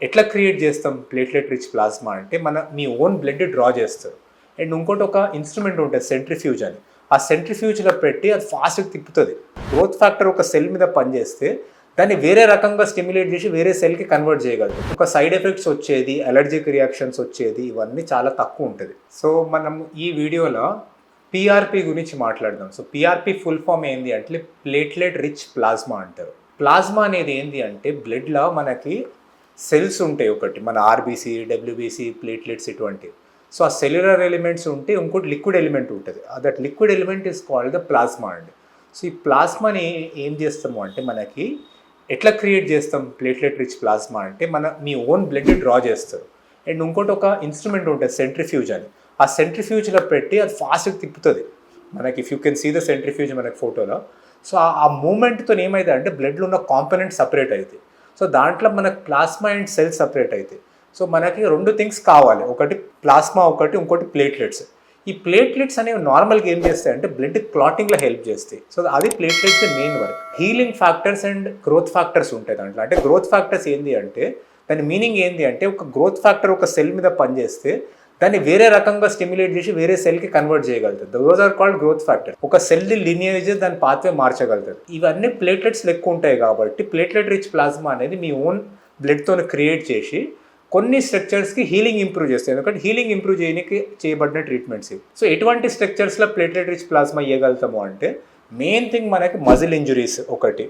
ఎట్లా క్రియేట్ చేస్తాం platelet rich plasma అంటే మీ ఓన్ బ్లడ్ డ్రా చేస్తారు. అండ్ ఇంకోటి ఒక ఇన్స్ట్రుమెంట్ ఉంటుంది సెంట్రిఫ్యూజ్ అని. ఆ సెంట్రిఫ్యూజ్లో పెట్టి అది ఫాస్ట్గా తిప్పుతుంది. గ్రోత్ ఫ్యాక్టర్ ఒక సెల్ మీద పనిచేస్తే దాన్ని వేరే రకంగా స్టిమ్యులేట్ చేసి వేరే సెల్కి కన్వర్ట్ చేయగలదు. ఒక సైడ్ ఎఫెక్ట్స్ వచ్చేది, అలర్జిక్ రియాక్షన్స్ వచ్చేది, ఇవన్నీ చాలా తక్కువ ఉంటుంది. సో మనం ఈ వీడియోలో పిఆర్పి గురించి మాట్లాడదాం. సో పిఆర్పి ఫుల్ ఫామ్ ఏంది అంటే ప్లేట్లెట్ రిచ్ ప్లాస్మా అంటారు. ప్లాస్మా అనేది ఏంది అంటే బ్లడ్లో మనకి సెల్స్ ఉంటాయి, ఒకటి మన ఆర్బీసీ, డబ్ల్యూబీసీ, ప్లేట్లెట్స్ ఇటువంటి. సో ఆ సెల్యులర్ ఎలిమెంట్స్ ఉంటే ఇంకోటి లిక్విడ్ ఎలిమెంట్ ఉంటుంది. That liquid element is called the plasma అండి. సో ఈ ప్లాస్మాని ఏం చేస్తాము అంటే మనకి ఎట్లా క్రియేట్ చేస్తాం ప్లేట్లెట్ రిచ్ ప్లాస్మా అంటే మీ ఓన్ బ్లడ్ డ్రా చేస్తారు. అండ్ ఇంకోటి ఒక ఇన్స్ట్రుమెంట్ ఉంటుంది సెంట్రిఫ్యూజ్ అని. ఆ సెంట్రిఫ్యూజ్లో పెట్టి అది ఫాస్ట్గా తిప్పుతుంది. మనకి if you can see the centrifuge మనకి ఫోటోలో. సో ఆ మూమెంట్తో ఏమైతే అంటే బ్లడ్లో ఉన్న కాంపోనెంట్ సపరేట్ అవుతాయి. సో దాంట్లో మనకు ప్లాస్మా అండ్ సెల్స్ సపరేట్ అవుతాయి. సో మనకి రెండు థింగ్స్ కావాలి, ఒకటి ప్లాస్మా, ఇంకోటి ప్లేట్లెట్స్. ఈ ప్లేట్లెట్స్ అనేవి నార్మల్గా ఏం చేస్తాయి అంటే బ్లడ్ క్లాటింగ్లో హెల్ప్ చేస్తాయి. సో అది platelets main work. Healing factors and growth factors ఉంటాయి దాంట్లో. అంటే గ్రోత్ ఫ్యాక్టర్స్ ఏంటి అంటే దాని మీనింగ్ ఏంటి అంటే ఒక గ్రోత్ ఫ్యాక్టర్ ఒక సెల్ మీద పనిచేస్తే దాన్ని వేరే రకంగా స్టిమ్యులేట్ చేసి వేరే సెల్కి కన్వర్ట్ చేయగలుగుతుంది. Those are called growth factor. ఒక సెల్ లినియేజ్ దాని పాత్వే మార్చగలుగుతుంది. ఇవన్నీ ప్లేట్లెట్స్ లెక్క ఉంటాయి కాబట్టి ప్లేట్లెట్ రిచ్ ప్లాస్మా అనేది మీ ఓన్ బ్లడ్తో క్రియేట్ చేసి కొన్ని స్ట్రక్చర్స్కి హీలింగ్ ఇంప్రూవ్ చేస్తాయి. ఎందుకంటే హీలింగ్ ఇంప్రూవ్ చేయడానికి చేయబడిన ట్రీట్మెంట్స్ ఇవి. సో ఎటువంటి స్ట్రక్చర్స్లో ప్లేట్లెట్ రిచ్ ప్లాస్మా ఇవ్వగలుగుతాము అంటే మెయిన్ థింగ్ మనకి మజిల్ ఇంజురీస్ ఒకటి.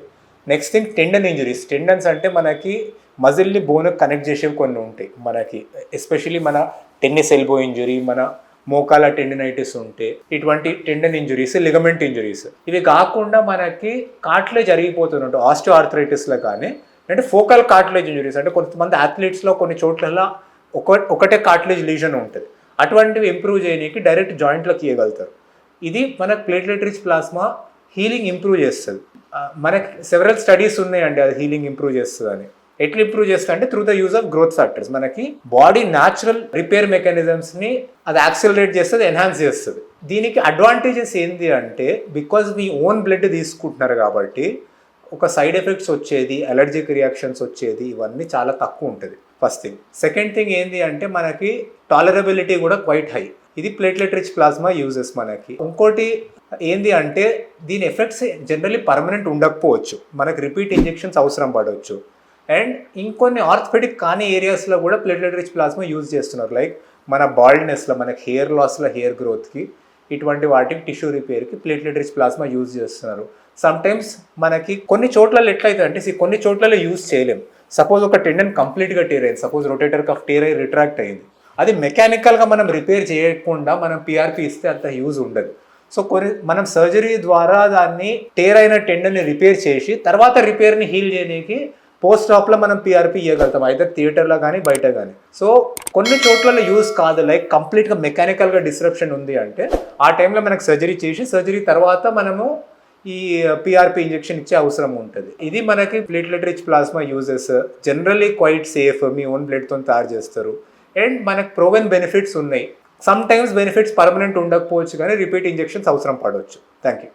Next thing tendon injuries. Tendons అంటే మనకి మజిల్ని బోన్ కనెక్ట్ చేసేవి కొన్ని ఉంటాయి మనకి. ఎస్పెషలీ మన టెన్నిస్ ఎల్బో ఇంజురీ, మన మోకాల టెండినైటిస్ ఉంటే ఇటువంటి టెండన్ ఇంజురీస్, లిగమెంట్ ఇంజురీస్. ఇవి కాకుండా మనకి కార్టిలేజ్ జరిగిపోతుంటాయి ఆస్టియో ఆర్థరైటిస్లో కానీ, అంటే ఫోకల్ కార్టిలేజ్ ఇంజురీస్. అంటే కొంతమంది అథ్లీట్స్లో కొన్ని చోట్ల ఒకటే కార్టిలేజ్ లీజన్ ఉంటుంది. అటువంటివి ఇంప్రూవ్ చేయడానికి డైరెక్ట్ జాయింట్లోకి ఇవ్వగలుగుతారు. ఇది మనకు platelet rich plasma healing improve చేస్తుంది. మనకి సెవరల్ స్టడీస్ ఉన్నాయండి అది హీలింగ్ ఇంప్రూవ్ చేస్తుంది అని. ఎట్లా ఇంప్రూవ్ చేస్తా అంటే through the use of growth factors. మనకి బాడీ న్యాచురల్ రిపేర్ మెకానిజమ్స్ని అది యాక్సిలరేట్ చేస్తుంది, ఎన్హాన్స్ చేస్తుంది. దీనికి అడ్వాంటేజెస్ ఏంటి అంటే బికాజ్ మీ ఓన్ బ్లడ్ తీసుకుంటున్నారు కాబట్టి ఒక సైడ్ ఎఫెక్ట్స్ వచ్చేది, అలర్జిక్ రియాక్షన్స్ వచ్చేది, ఇవన్నీ చాలా తక్కువ ఉంటుంది ఫస్ట్ థింగ్. సెకండ్ థింగ్ ఏంటి అంటే మనకి టాలరబిలిటీ కూడా క్వైట్ హై. ఇది ప్లేట్లెట్ రిచ్ ప్లాస్మా యూజెస్ మనకి. ఇంకోటి ఏంది అంటే దీని ఎఫెక్ట్స్ జనరల్లీ పర్మనెంట్ ఉండకపోవచ్చు, మనకి రిపీట్ ఇంజెక్షన్స్ అవసరం పడవచ్చు. అండ్ ఇంకొన్ని ఆర్థోపెడిక్ కానీ ఏరియాస్లో కూడా ప్లేట్లెట్ రిచ్ ప్లాస్మా యూజ్ చేస్తున్నారు. లైక్ మన బాల్డ్నెస్లో, మనకి హెయిర్ లాస్లో, హెయిర్ గ్రోత్కి, ఇటువంటి వాటికి, టిష్యూ రిపేర్కి ప్లేట్లెట్ రిచ్ ప్లాస్మా యూజ్ చేస్తున్నారు. సమ్టైమ్స్ మనకి కొన్ని చోట్ల ఎట్లయితే అంటే కొన్ని చోట్లలో యూజ్ చేయలేం. సపోజ్ ఒక టెండన్ కంప్లీట్గా టేర్ అయింది, సపోజ్ రొటేటర్ కఫ్ టేర్ అయ్యి రిట్రాక్ట్ అయింది, అది మెకానికల్గా మనం రిపేర్ చేయకుండా మనం పిఆర్పి ఇస్తే అంత యూజ్ ఉండదు. సో మనం సర్జరీ ద్వారా దాన్ని టేర్ అయిన టెండన్ని రిపేర్ చేసి తర్వాత రిపేర్ని హీల్ చేయడానికి పోస్ట్ ఆప్లో మనం పిఆర్పి ఇవ్వగలుగుతాం, అయితే థియేటర్లో కానీ బయట కానీ. సో కొన్ని చోట్ల యూజ్ కాదు, లైక్ కంప్లీట్గా మెకానికల్గా డిస్రప్షన్ ఉంది అంటే ఆ టైంలో మనకు సర్జరీ చేసి సర్జరీ తర్వాత మనము ఈ పిఆర్పి ఇంజెక్షన్ ఇచ్చే అవసరం ఉంటుంది. ఇది మనకి platelet rich plasma uses. Generally quite safe, మీ ఓన్ బ్లడ్తో తయారు చేస్తారు. అండ్ మనకు ప్రోవెన్ బెనిఫిట్స్ ఉన్నాయి. సమ్ టైమ్స్ బెనిఫిట్స్ పర్మనెంట్ ఉండకపోవచ్చు కానీ రిపీట్ ఇంజెక్షన్స్ అవసరం పడవచ్చు. Thank you.